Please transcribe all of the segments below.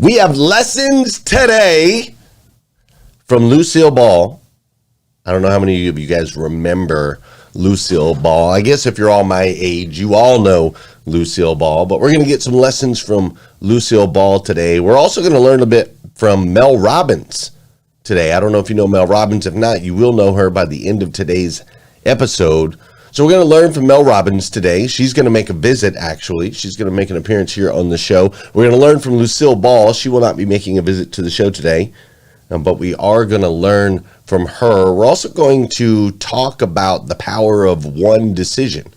We have lessons today from Lucille Ball. I don't know how many of you guys remember Lucille Ball. I guess if you're all my age, you all know Lucille Ball, but we're going to get some lessons from Lucille Ball today. We're also going to learn a bit from Mel Robbins today. I don't know if you know Mel Robbins. If not, you will know her by the end of today's episode. So we're going to learn from Mel Robbins today. She's going to make a visit, actually. She's going to make an appearance here on the show. We're going to learn from Lucille Ball. She will not be making a visit to the show today, but we are going to learn from her. We're also going to talk about the power of one decision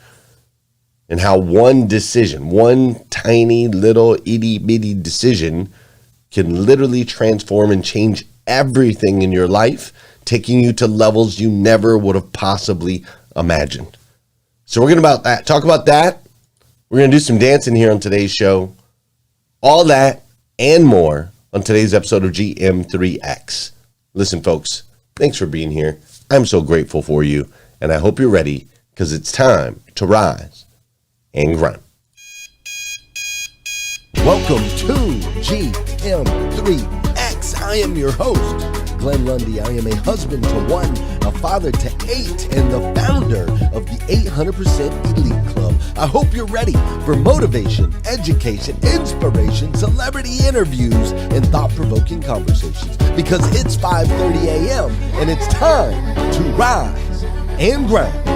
and how one decision, one tiny little itty bitty decision can literally transform and change everything in your life, taking you to levels you never would have possibly imagined. So we're going to talk about that. We're going to do some dancing here on today's show. All that and more on today's episode of GM3X. Listen, folks, thanks for being here. I'm so grateful for you, and I hope you're ready because it's time to rise and grind. Welcome to GM3X. I am your host, Glenn Lundy. I am a husband to one, a father to 8, and the founder of the 800% Elite Club. I hope you're ready for motivation, education, inspiration, celebrity interviews, and thought-provoking conversations because it's 5:30 a.m. and it's time to rise and grind.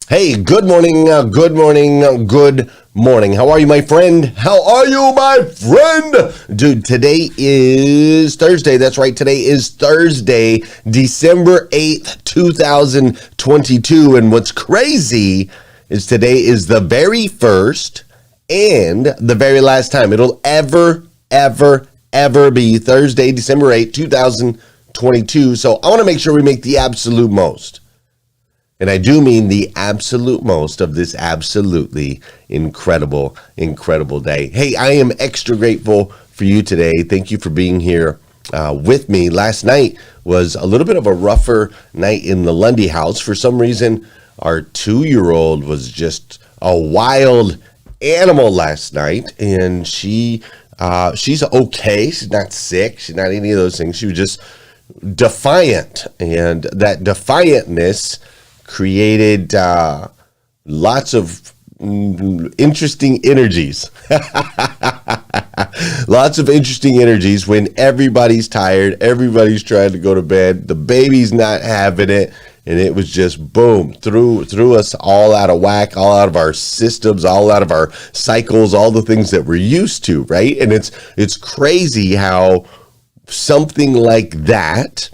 Hey, good morning, good morning, good morning. How are you, my friend? How are you, my friend? Dude, today is Thursday. That's right. Today is Thursday, December 8th, 2022. And what's crazy is today is the very first and the very last time it'll ever be Thursday, December 8th, 2022. So I want to make sure we make the absolute most. And I do mean the absolute most of this absolutely incredible day. Hey, I am extra grateful for you today. Thank you for being here with me. Last night was a little bit of a rougher night in the Lundy house. For some reason, our 2-year-old was just a wild animal last night. And she's okay. She's not sick. She's not any of those things. She was just defiant. And that defiantness created lots of interesting energies. Lots of interesting energies when everybody's tired, everybody's trying to go to bed, the baby's not having it, and it was just boom, threw us all out of whack, all out of our systems, all out of our cycles, all the things that we're used to, right? And it's crazy how something like that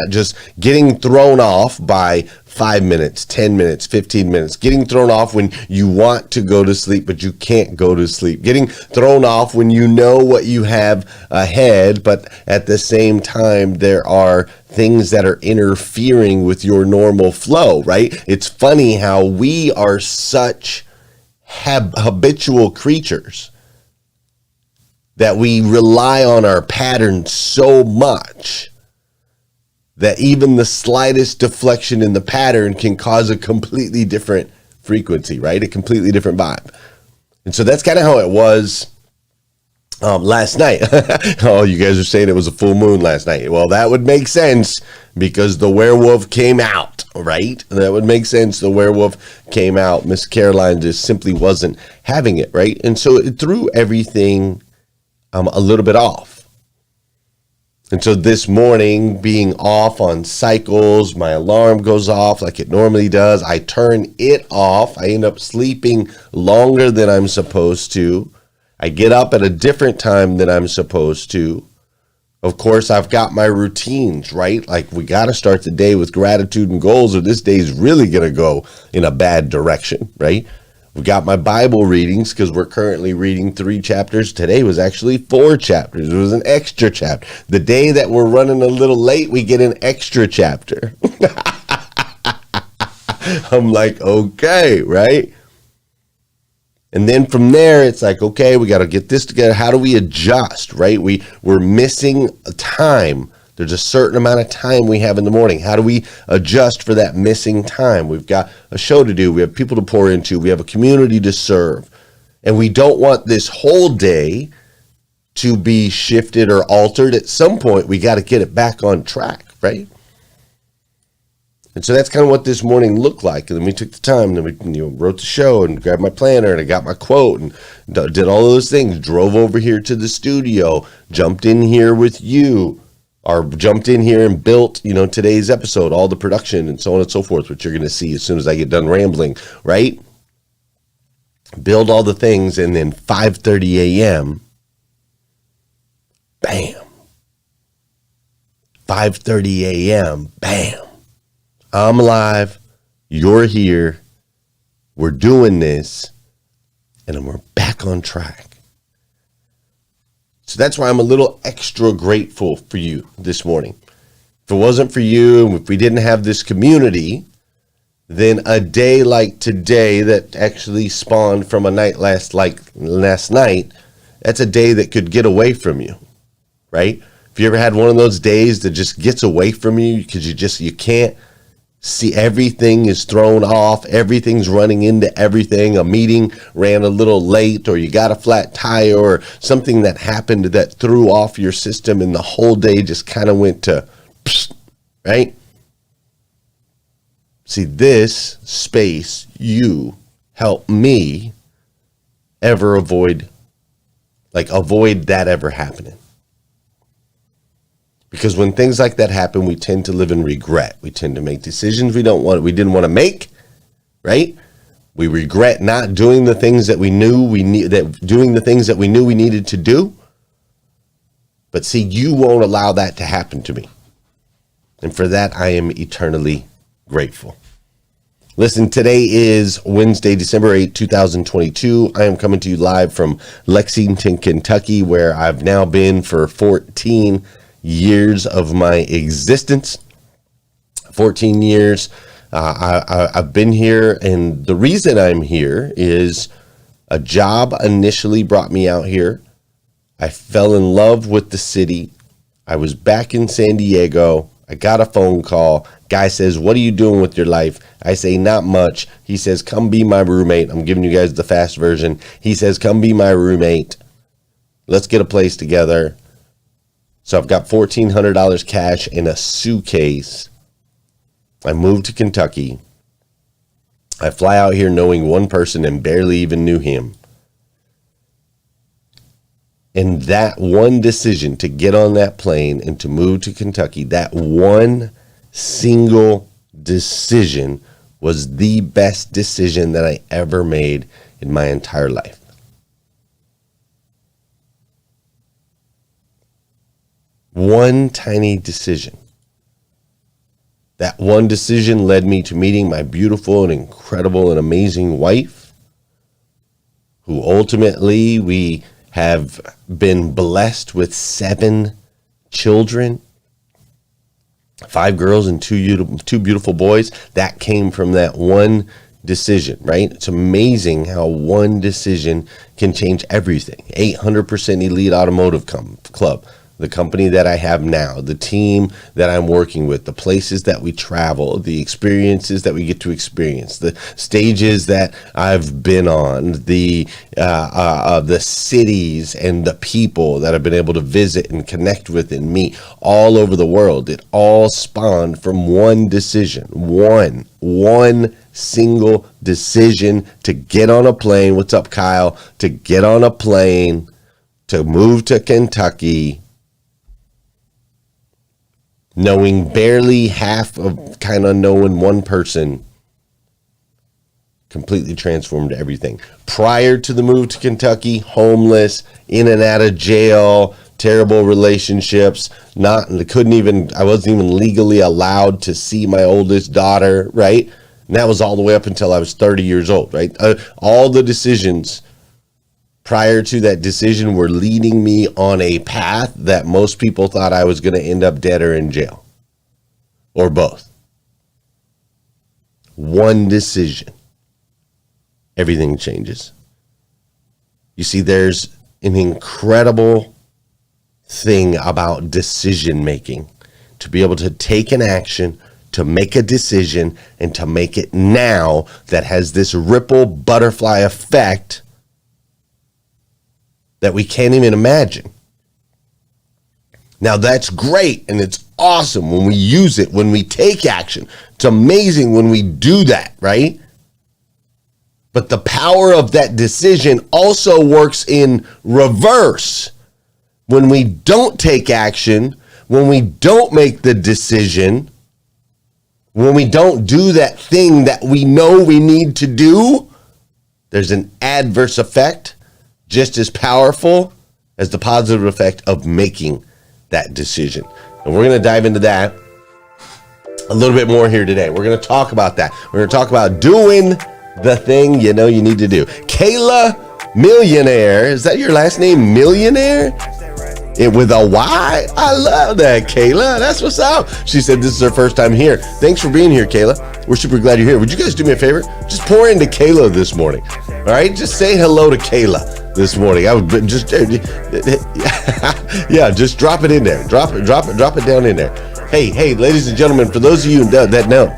just getting thrown off by 5 minutes, 10 minutes, 15 minutes, getting thrown off when you want to go to sleep, but you can't go to sleep, getting thrown off when you know what you have ahead, but at the same time, there are things that are interfering with your normal flow, right? It's funny how we are such habitual creatures that we rely on our patterns so much that even the slightest deflection in the pattern can cause a completely different frequency, right? A completely different vibe. And so that's kind of how it was last night. Oh, you guys are saying it was a full moon last night. Well, that would make sense because the werewolf came out, right? That would make sense. The werewolf came out. Miss Caroline just simply wasn't having it, right? And so it threw everything a little bit off. And so this morning, being off on cycles, my alarm goes off like it normally does. I turn it off. I end up sleeping longer than I'm supposed to. I get up at a different time than I'm supposed to. Of course, I've got my routines, right? Like we got to start the day with gratitude and goals or this day is really going to go in a bad direction, right? We got my Bible readings because we're currently reading 3 chapters. Today was actually 4 chapters. It was an extra chapter. The day that we're running a little late, we get an extra chapter. I'm like, okay, right? And then from there, it's like, okay, we got to get this together. How do we adjust, right? We're missing time There's a certain amount of time we have in the morning. How do we adjust for that missing time? We've got a show to do. We have people to pour into. We have a community to serve. And we don't want this whole day to be shifted or altered. At some point, we got to get it back on track, right? And so that's kind of what this morning looked like. And then we took the time, and then we wrote the show and grabbed my planner, and I got my quote and did all those things, drove over here to the studio, jumped in here with you, or jumped in here and built, today's episode, all the production and so on and so forth, which you're going to see as soon as I get done rambling, right? Build all the things, and then 5:30 a.m., bam. 5:30 a.m., bam. I'm alive, you're here, we're doing this, and we're back on track. So that's why I'm a little extra grateful for you this morning. If it wasn't for you, if we didn't have this community, then a day like today that actually spawned from a night last night, that's a day that could get away from you, right? If you ever had one of those days that just gets away from you because you can't see, everything is thrown off, everything's running into everything, a meeting ran a little late, or you got a flat tire, or something that happened that threw off your system, and the whole day just kind of went to psst, right? See, this space, you help me avoid that ever happening. Because when things like that happen, we tend to live in regret. We tend to make decisions we didn't want to make, right? We regret not doing the things that we knew we needed to do. But see, you won't allow that to happen to me. And for that, I am eternally grateful. Listen, today is Wednesday, December 8, 2022. I am coming to you live from Lexington, Kentucky, where I've now been for 14 years of my existence. 14 years. I've been here, and the reason I'm here is a job initially brought me out here. I fell in love with the city. I was back in San Diego. I got a phone call. Guy says, "What are you doing with your life?" I say, "Not much." He says, "Come be my roommate." I'm giving you guys the fast version. He says, "Come be my roommate. Let's get a place together." So I've got $1,400 cash in a suitcase. I moved to Kentucky. I fly out here knowing one person and barely even knew him. And that one decision to get on that plane and to move to Kentucky, that one single decision was the best decision that I ever made in my entire life. One tiny decision. That one decision led me to meeting my beautiful and incredible and amazing wife, who ultimately we have been blessed with 7 children, 5 girls and 2 beautiful boys. That came from that one decision, right? It's amazing how one decision can change everything. 800% Elite Automotive Club. The company that I have now, the team that I'm working with, the places that we travel, the experiences that we get to experience, the stages that I've been on, the cities and the people that I've been able to visit and connect with and meet all over the world. It all spawned from one decision, one single decision to get on a plane. What's up, Kyle? To get on a plane, to move to Kentucky, knowing barely half of kind of knowing one person, completely transformed everything. Prior to the move to Kentucky, homeless, in and out of jail, terrible relationships, I wasn't even legally allowed to see my oldest daughter, right? And that was all the way up until I was 30 years old, right? All the decisions prior to that decision were leading me on a path that most people thought I was going to end up dead or in jail, or both. One decision, everything changes. You see, there's an incredible thing about decision making. to be able to take an action, to make a decision, and to make it now that has this ripple butterfly effect that we can't even imagine. Now that's great and it's awesome when we use it, when we take action. It's amazing when we do that, right? But the power of that decision also works in reverse. When we don't take action, when we don't make the decision, when we don't do that thing that we know we need to do, there's an adverse effect just as powerful as the positive effect of making that decision. And we're going to dive into that a little bit more here today. We're going to talk about that. We're going to talk about doing the thing you know you need to do. Kayla Millionaire, is that your last name, Millionaire? With a Y? I love that, Kayla. That's what's up. She said this is her first time here. Thanks for being here, Kayla. We're super glad you're here. Would you guys do me a favor? Just pour into Kayla this morning. All right? Just say hello to Kayla this morning. I would just, yeah, just drop it in there. Drop it down in there. Hey, ladies and gentlemen, for those of you that know,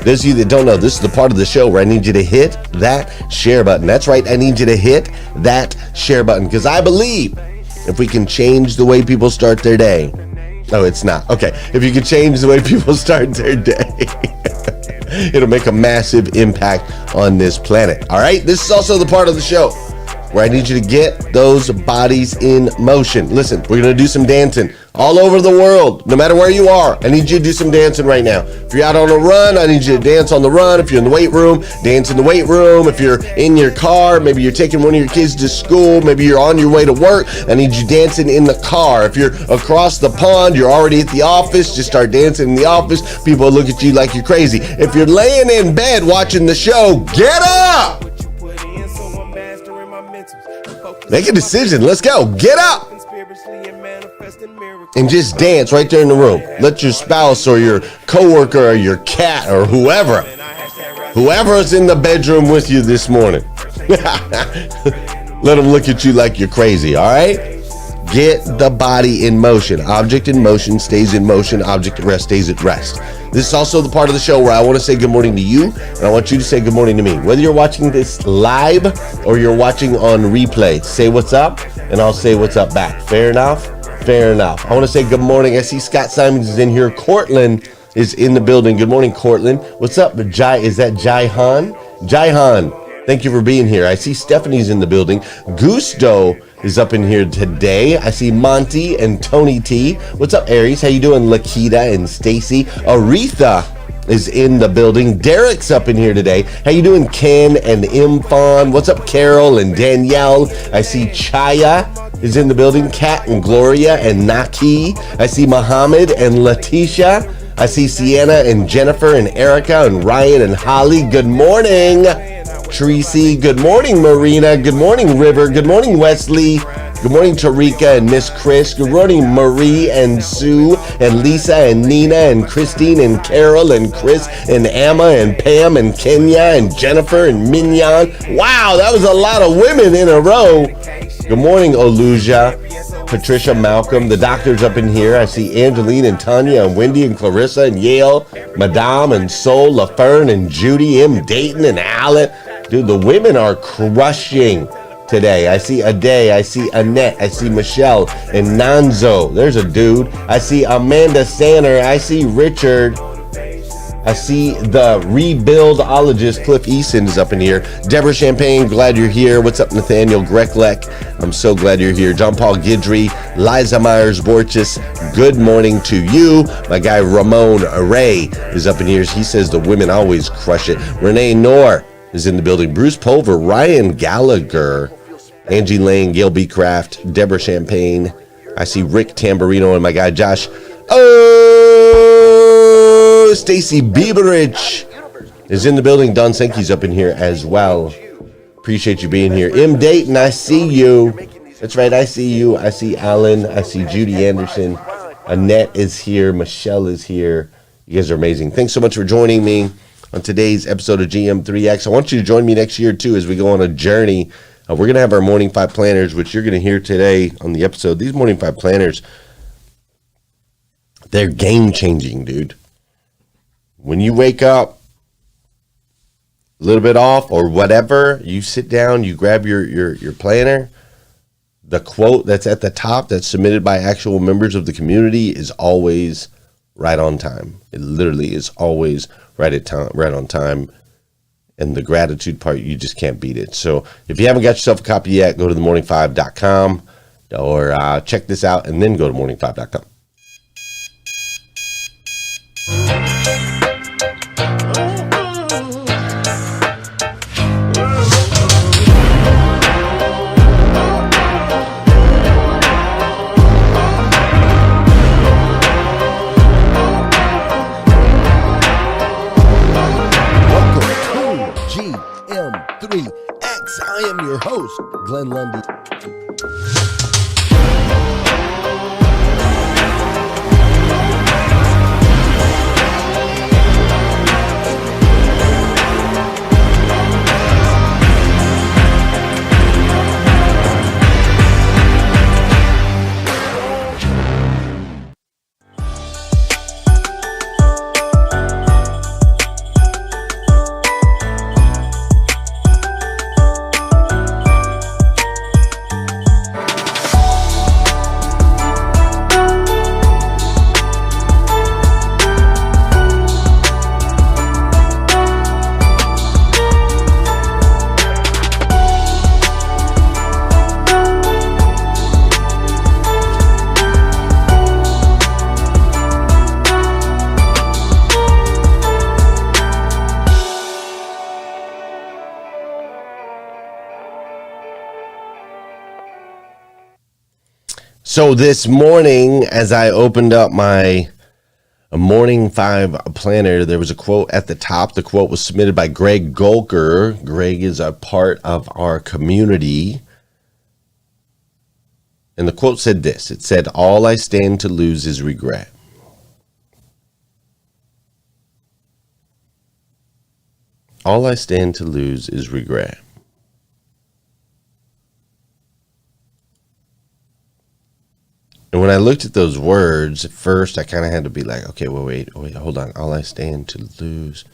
those of you that don't know, this is the part of the show where I need you to hit that share button. That's right. I need you to hit that share button because I believe if we can change the way people start their day. No, it's not. Okay. If you can change the way people start their day, it'll make a massive impact on this planet. All right. This is also the part of the show where I need you to get those bodies in motion. Listen, we're going to do some dancing all over the world, no matter where you are. I need you to do some dancing right now. If you're out on a run, I need you to dance on the run. If you're in the weight room, dance in the weight room. If you're in your car, maybe you're taking one of your kids to school, maybe you're on your way to work, I need you dancing in the car. If you're across the pond, you're already at the office, just start dancing in the office. People look at you like you're crazy. If you're laying in bed watching the show, get up! Make a decision. Let's go. Get up. And just dance right there in the room. Let your spouse or your coworker or your cat or whoever is in the bedroom with you this morning, let them look at you like you're crazy. All right? Get the body in motion. Object in motion stays in motion. Object at rest stays at rest. This is also the part of the show where I want to say good morning to you, and I want you to say good morning to me. Whether you're watching this live or you're watching on replay, say what's up, and I'll say what's up back. Fair enough? Fair enough. I want to say good morning. I see Scott Simons is in here. Cortland is in the building. Good morning, Cortland. What's up, Jai? Is that Jai Han? Jai Han, thank you for being here. I see Stephanie's in the building. Gusto is up in here today. I see Monty and Tony T. What's up, Aries? How you doing, Lakita and Stacy? Aretha is in the building. Derek's up in here today. How you doing, Ken and Imfon? What's up, Carol and Danielle? I see Chaya is in the building. Kat and Gloria and Naki. I see Muhammad and Letitia. I see Sienna and Jennifer and Erica and Ryan and Holly. Good morning, Tracy. Good morning, Marina. Good morning, River. Good morning, Wesley. Good morning, Tarika and Miss Chris. Good morning, Marie and Sue and Lisa and Nina and Christine and Carol and Chris and Emma and Pam and Kenya and Jennifer and Mignon. Wow, that was a lot of women in a row. Good morning, Oluja, Patricia, Malcolm. The doctor's up in here. I see Angeline and Tanya and Wendy and Clarissa and Yale, Madame and Sol, LaFern and Judy, M. Dayton and Alan. Dude, the women are crushing today. I see Ade, I see Annette, I see Michelle and Nanzo. There's a dude. I see Amanda Sanner, I see Richard. I see the rebuildologist Cliff Eason is up in here. Deborah Champagne, glad you're here. What's up, Nathaniel Greklek? I'm so glad you're here. John Paul Guidry, Liza Myers Borges, good morning to you. My guy Ramon Ray is up in here. He says the women always crush it. Renee Knorr is in the building. Bruce Pulver, Ryan Gallagher, Angie Lane, Gail B. Craft, Deborah Champagne. I see Rick Tamburino and my guy Josh. Stacy Bieberich is in the building. Don Sankey's up in here as well. Appreciate you being here. M. Dayton, I see you. That's right, I see you. I see Alan. I see Judy Anderson. Annette is here. Michelle is here. You guys are amazing. Thanks so much for joining me on today's episode of GM3X. I want you to join me next year, too, as we go on a journey. We're going to have our Morning 5 planners, which you're going to hear today on the episode. These Morning 5 planners, They're game changing, dude. When you wake up a little bit off or whatever, you sit down, you grab your planner. The quote that's at the top that's submitted by actual members of the community is always right on time. It literally is always right on time. And the gratitude part, you just can't beat it. So if you haven't got yourself a copy yet, go to themorning5.com or check this out and then go to morning5.com. I am your host, Glenn Lundy. So this morning, as I opened up my Morning 5 planner, there was a quote at the top. The quote was submitted by Greg Golker. Greg is a part of our community. And the quote said this. It said, "All I stand to lose is regret." All I stand to lose is regret. And when I looked at those words, at first I kind of had to be like, okay, wait, hold on. All I stand to lose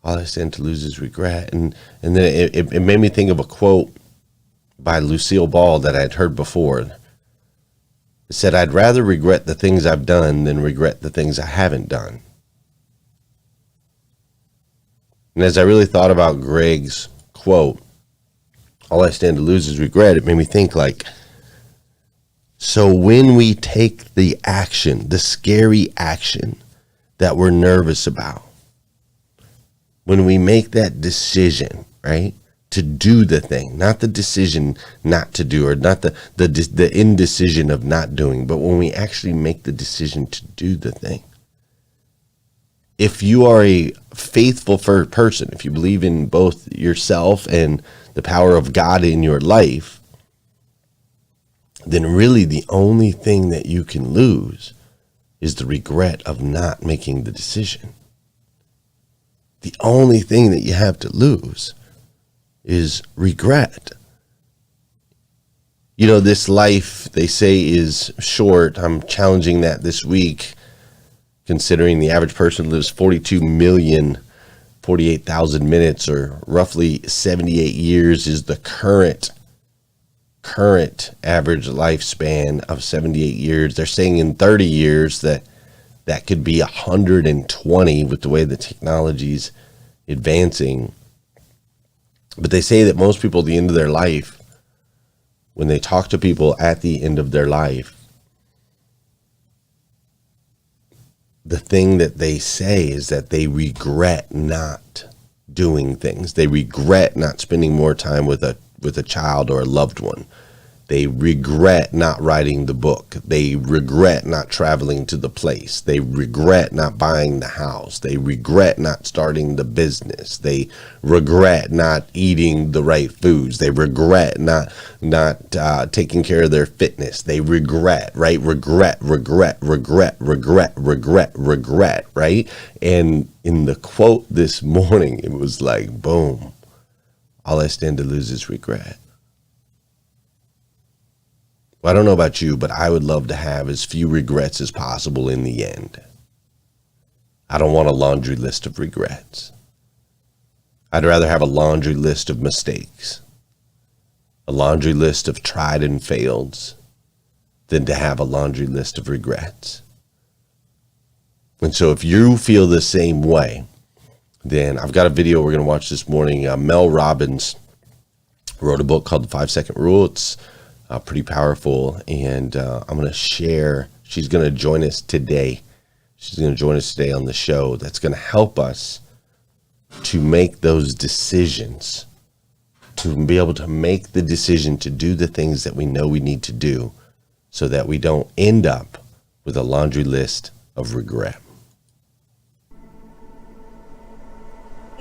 is regret. And then it made me think of a quote by Lucille Ball that I'd heard before. It said, "I'd rather regret the things I've done than regret the things I haven't done." And as I really thought about Greg's quote, "All I stand to lose is regret," it made me think like, so when we take the action, the scary action that we're nervous about, when we make that decision, right, to do the thing, not the decision not to do or not the indecision of not doing, but when we actually make the decision to do the thing. If you are a faithful person, if you believe in both yourself and the power of God in your life, then really the only thing that you can lose is the regret of not making the decision. The only thing that you have to lose is regret. You know, this life, they say, is short. I'm challenging that this week, considering the average person lives 48,000 minutes, or roughly 78 years is the current average lifespan of 78 years. They're saying in 30 years that could be 120 with the way the technology's advancing. But they say that most people at the end of their life, when they talk to people at the end of their life, the thing that they say is that they regret not doing things. They regret not spending more time with a child or a loved one. They regret not writing the book. They regret not traveling to the place. They regret not buying the house. They regret not starting the business. They regret not eating the right foods. They regret not taking care of their fitness. They regret, right? Regret, right? And in the quote this morning, it was like, boom, all I stand to lose is regret. Well, I don't know about you, but I would love to have as few regrets as possible in the end. I don't want a laundry list of regrets. I'd rather have a laundry list of mistakes, a laundry list of tried and faileds, than to have a laundry list of regrets. And so if you feel the same way, then I've got a video we're going to watch this morning. Mel Robbins wrote a book called The 5-Second Rule. It's pretty powerful, and I'm going to share. She's going to join us today. She's going to join us today on the show. That's going to help us to make those decisions, to be able to make the decision to do the things that we know we need to do so that we don't end up with a laundry list of regret.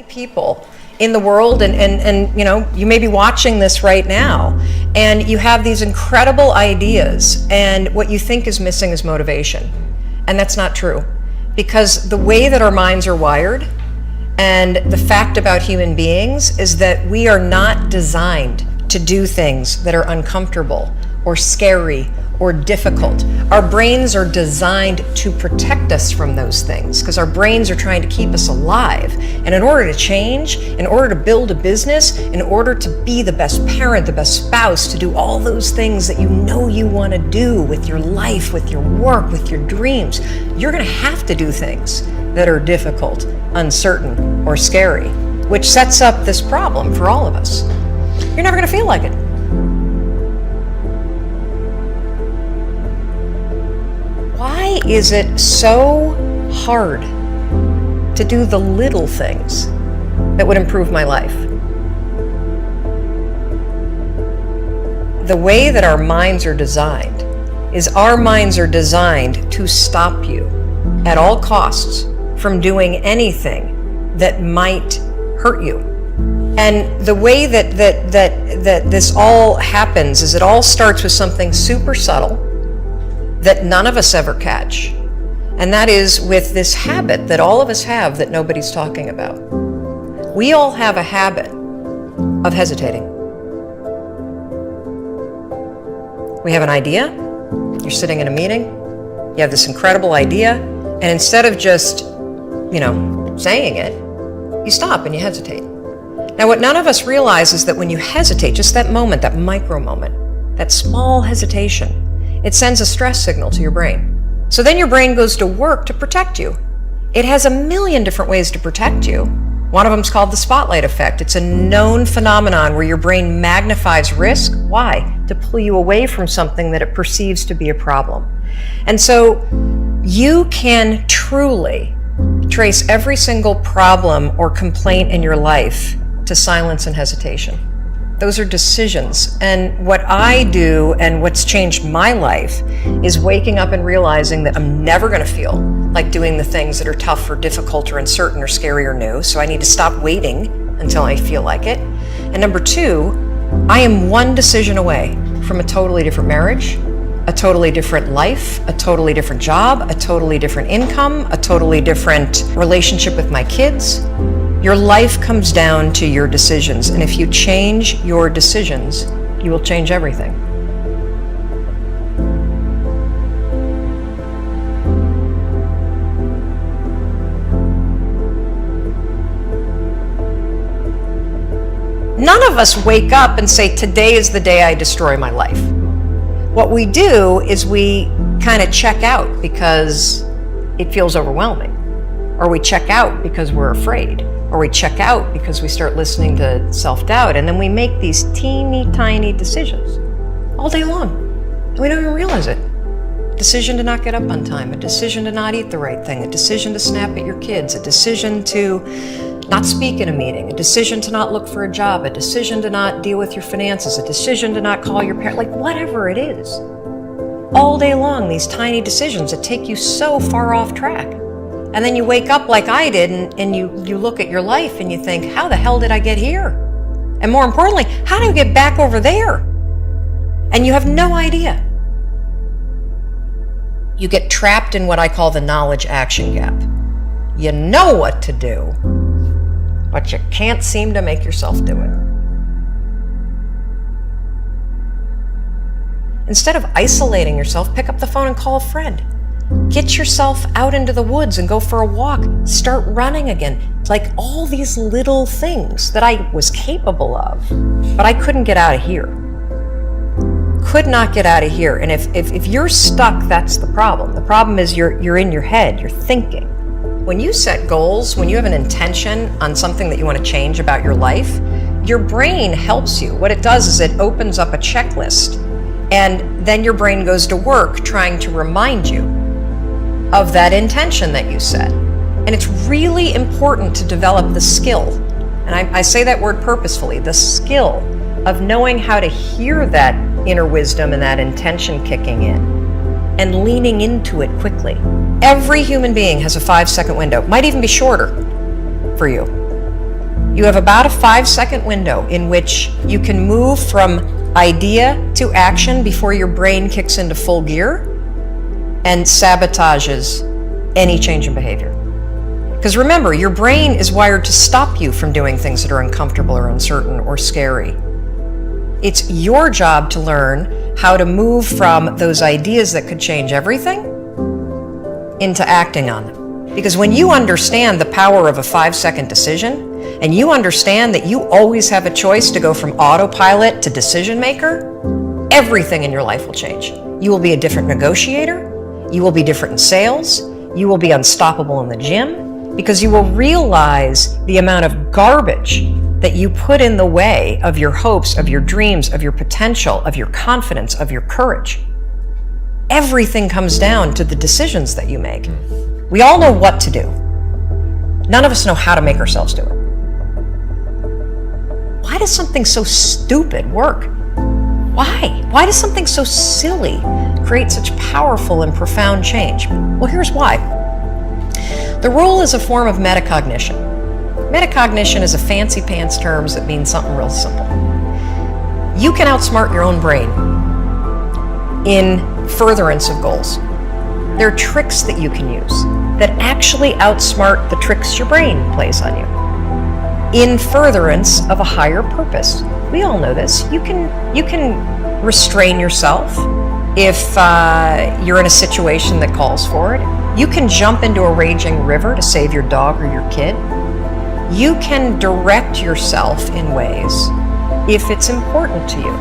People in the world, and you know, you may be watching this right now and you have these incredible ideas, and what you think is missing is motivation. And that's not true, because the way that our minds are wired, and the fact about human beings, is that we are not designed to do things that are uncomfortable or scary or difficult. Our brains are designed to protect us from those things, because our brains are trying to keep us alive. And in order to change, in order to build a business, in order to be the best parent, the best spouse, to do all those things that you know you want to do with your life, with your work, with your dreams, you're going to have to do things that are difficult, uncertain, or scary, which sets up this problem for all of us. You're never going to feel like it. Why is it so hard to do the little things that would improve my life? The way that our minds are designed is our minds are designed to stop you at all costs from doing anything that might hurt you. And the way that this all happens is it all starts with something super subtle that none of us ever catch. And that is with this habit that all of us have that nobody's talking about. We all have a habit of hesitating. We have an idea, you're sitting in a meeting, you have this incredible idea, and instead of just, saying it, you stop and you hesitate. Now, what none of us realize is that when you hesitate, just that moment, that micro moment, that small hesitation, it sends a stress signal to your brain. So then your brain goes to work to protect you. It has a million different ways to protect you. One of them is called the spotlight effect. It's a known phenomenon where your brain magnifies risk. Why? To pull you away from something that it perceives to be a problem. And so you can truly trace every single problem or complaint in your life to silence and hesitation. Those are decisions. And what I do and what's changed my life is waking up and realizing that I'm never going to feel like doing the things that are tough or difficult or uncertain or scary or new. So I need to stop waiting until I feel like it. And number two, I am one decision away from a totally different marriage, a totally different life, a totally different job, a totally different income, a totally different relationship with my kids. Your life comes down to your decisions, and if you change your decisions, you will change everything. None of us wake up and say, today is the day I destroy my life. What we do is we kind of check out because it feels overwhelming, or we check out because we're afraid, or we check out because we start listening to self-doubt, and then we make these teeny tiny decisions all day long. We don't even realize it. A decision to not get up on time, a decision to not eat the right thing, a decision to snap at your kids, a decision to not speak in a meeting, a decision to not look for a job, a decision to not deal with your finances, a decision to not call your parent, like whatever it is. All day long, these tiny decisions that take you so far off track. And then you wake up like I did and you look at your life and you think, how the hell did I get here? And more importantly, how do you get back over there? And you have no idea. You get trapped in what I call the knowledge action gap. You know what to do, but you can't seem to make yourself do it. Instead of isolating yourself, pick up the phone and call a friend. Get yourself out into the woods and go for a walk. Start running again. Like all these little things that I was capable of, but I couldn't get out of here. Could not get out of here. And if you're stuck, that's the problem. The problem is you're in your head, you're thinking. When you set goals, when you have an intention on something that you want to change about your life, your brain helps you. What it does is it opens up a checklist, and then your brain goes to work trying to remind you of that intention that you set. And it's really important to develop the skill, and I say that word purposefully, the skill of knowing how to hear that inner wisdom and that intention kicking in and leaning into it quickly. Every human being has a 5-second window, might even be shorter for you. You have about a 5-second window in which you can move from idea to action before your brain kicks into full gear and sabotages any change in behavior. Because remember, your brain is wired to stop you from doing things that are uncomfortable or uncertain or scary. It's your job to learn how to move from those ideas that could change everything into acting on them. Because when you understand the power of a 5-second decision, and you understand that you always have a choice to go from autopilot to decision maker, everything in your life will change. You will be a different negotiator, you will be different in sales, you will be unstoppable in the gym, because you will realize the amount of garbage that you put in the way of your hopes, of your dreams, of your potential, of your confidence, of your courage. Everything comes down to the decisions that you make. We all know what to do. None of us know how to make ourselves do it. Why does something so stupid work? Why? Why does something so silly create such powerful and profound change? Well, here's why. The rule is a form of metacognition. Metacognition is a fancy pants term that means something real simple. You can outsmart your own brain in furtherance of goals. There are tricks that you can use that actually outsmart the tricks your brain plays on you in furtherance of a higher purpose. We all know this. You can restrain yourself if you're in a situation that calls for it. You can jump into a raging river to save your dog or your kid. You can direct yourself in ways if it's important to you.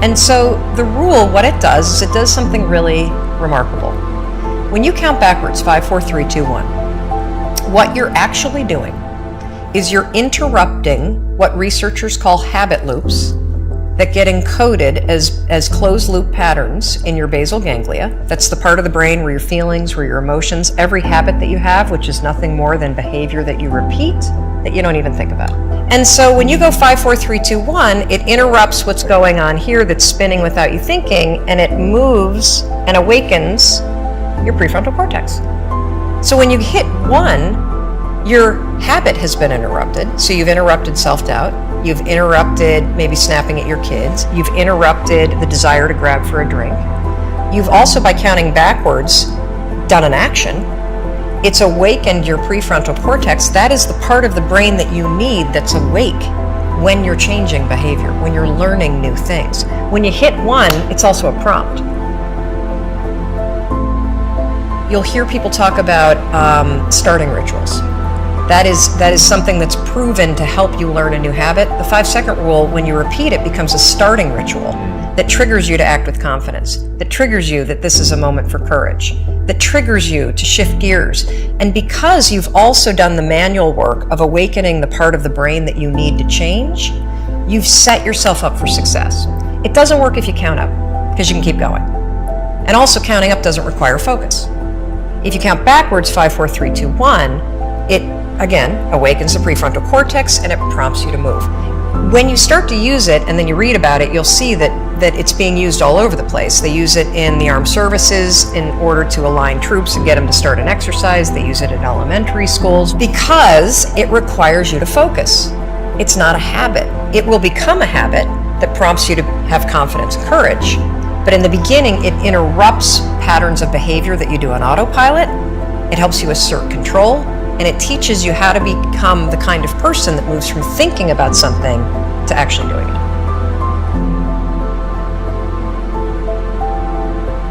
And so the rule, what it does is it does something really remarkable. When you count backwards, 5, 4, 3, 2, 1, what you're actually doing is you're interrupting what researchers call habit loops that get encoded as closed loop patterns in your basal ganglia. That's the part of the brain where your feelings, where your emotions, every habit that you have, which is nothing more than behavior that you repeat that you don't even think about. And so when you go 5, 4, 3, 2, 1, it interrupts what's going on here that's spinning without you thinking, and it moves and awakens your prefrontal cortex. So when you hit 1, your habit has been interrupted. So you've interrupted self-doubt. You've interrupted maybe snapping at your kids. You've interrupted the desire to grab for a drink. You've also, by counting backwards, done an action. It's awakened your prefrontal cortex. That is the part of the brain that you need that's awake when you're changing behavior, when you're learning new things. When you hit 1, it's also a prompt. You'll hear people talk about starting rituals. That is something that's proven to help you learn a new habit. The 5-second rule, when you repeat it, becomes a starting ritual that triggers you to act with confidence, that triggers you that this is a moment for courage, that triggers you to shift gears. And because you've also done the manual work of awakening the part of the brain that you need to change, you've set yourself up for success. It doesn't work if you count up, because you can keep going. And also, counting up doesn't require focus. If you count backwards, 5, 4, 3, 2, 1, it again awakens the prefrontal cortex and it prompts you to move. When you start to use it and then you read about it, you'll see that it's being used all over the place. They use it in the armed services in order to align troops and get them to start an exercise. They use it in elementary schools because it requires you to focus. It's not a habit. It will become a habit that prompts you to have confidence and courage. But in the beginning, it interrupts patterns of behavior that you do on autopilot. It helps you assert control. And it teaches you how to become the kind of person that moves from thinking about something to actually doing it.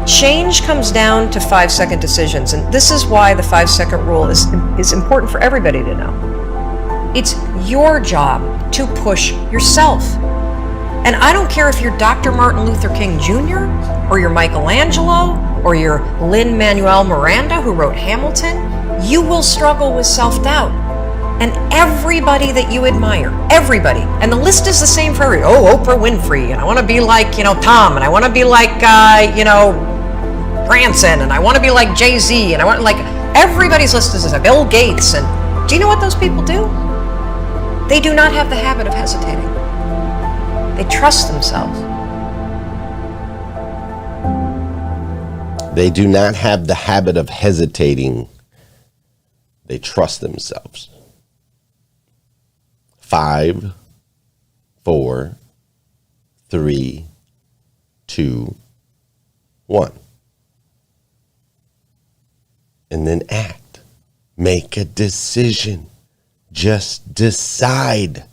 Change comes down to 5-second decisions, and this is why the 5-second rule is important for everybody to know. It's your job to push yourself. And I don't care if you're Dr. Martin Luther King Jr., or you're Michelangelo, or you're Lin-Manuel Miranda, who wrote Hamilton, you will struggle with self-doubt. And everybody that you admire, everybody, and the list is the same for everybody. Oh, Oprah Winfrey, and I want to be like, Tom, and I want to be like, Branson, and I want to be like Jay-Z, and I want, everybody's list is Bill Gates. And do you know what those people do? They do not have the habit of hesitating. They trust themselves. They do not have the habit of hesitating. They trust themselves. 5, 4, 3, 2, 1. And then act. Make a decision. Just decide.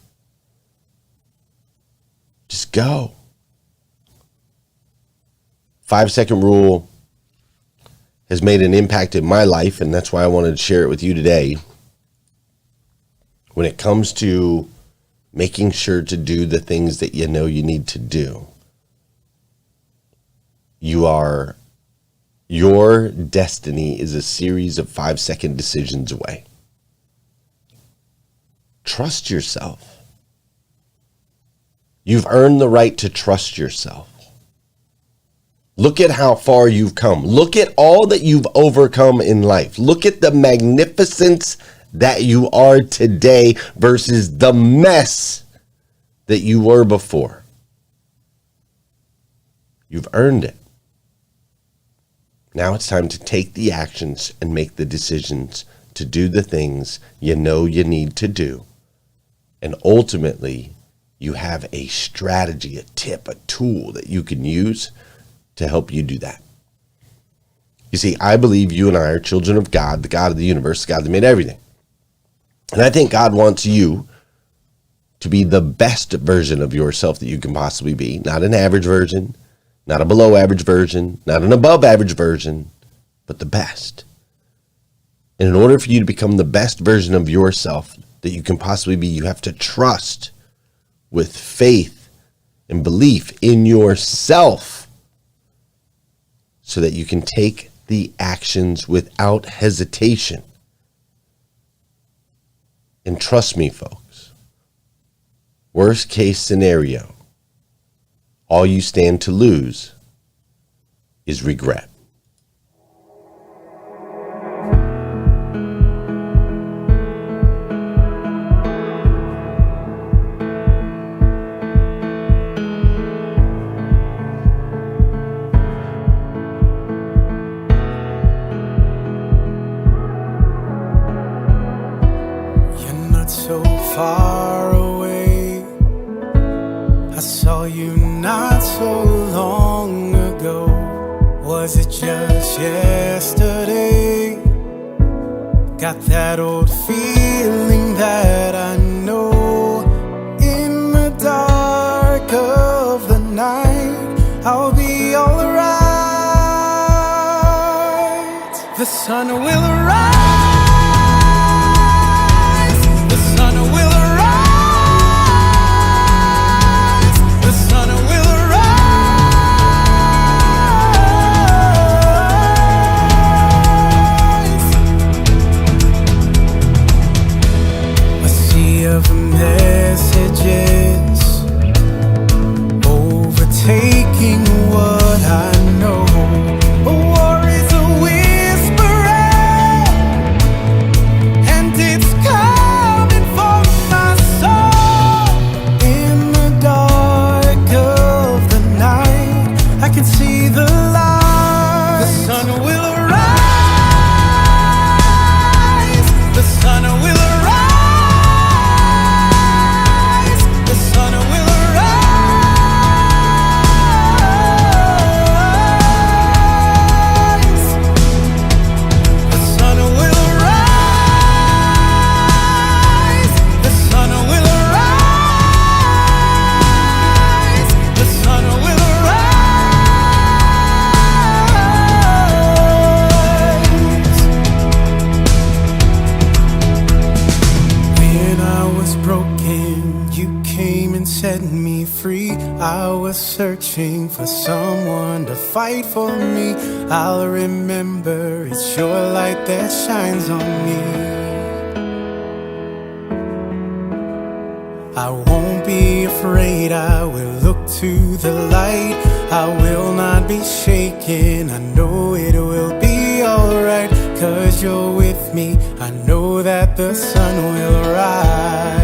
Just go. 5-second rule has made an impact in my life, and that's why I wanted to share it with you today. When it comes to making sure to do the things that you know you need to do, your destiny is a series of 5-second decisions away. Trust yourself. You've earned the right to trust yourself. Look at how far you've come. Look at all that you've overcome in life. Look at the magnificence that you are today versus the mess that you were before. You've earned it. Now it's time to take the actions and make the decisions to do the things you know you need to do. And ultimately, you have a strategy, a tip, a tool that you can use to help you do that. You see, I believe you and I are children of God, the God of the universe, the God that made everything. And I think God wants you to be the best version of yourself that you can possibly be. Not an average version, not a below average version, not an above average version, but the best. And in order for you to become the best version of yourself that you can possibly be, you have to trust with faith and belief in yourself so that you can take the actions without hesitation. And trust me, folks, worst case scenario, all you stand to lose is regret. So far away, I saw you not so long ago. Was it just yesterday? Got that old feeling that I know. In the dark of the night, I'll be alright. The sun will arise. Of messages overtaking what I know. A war is a whisper me free. I was searching for someone to fight for me. I'll remember it's your light that shines on me. I won't be afraid, I will look to the light. I will not be shaken, I know it will be alright. 'Cause you're with me, I know that the sun will rise.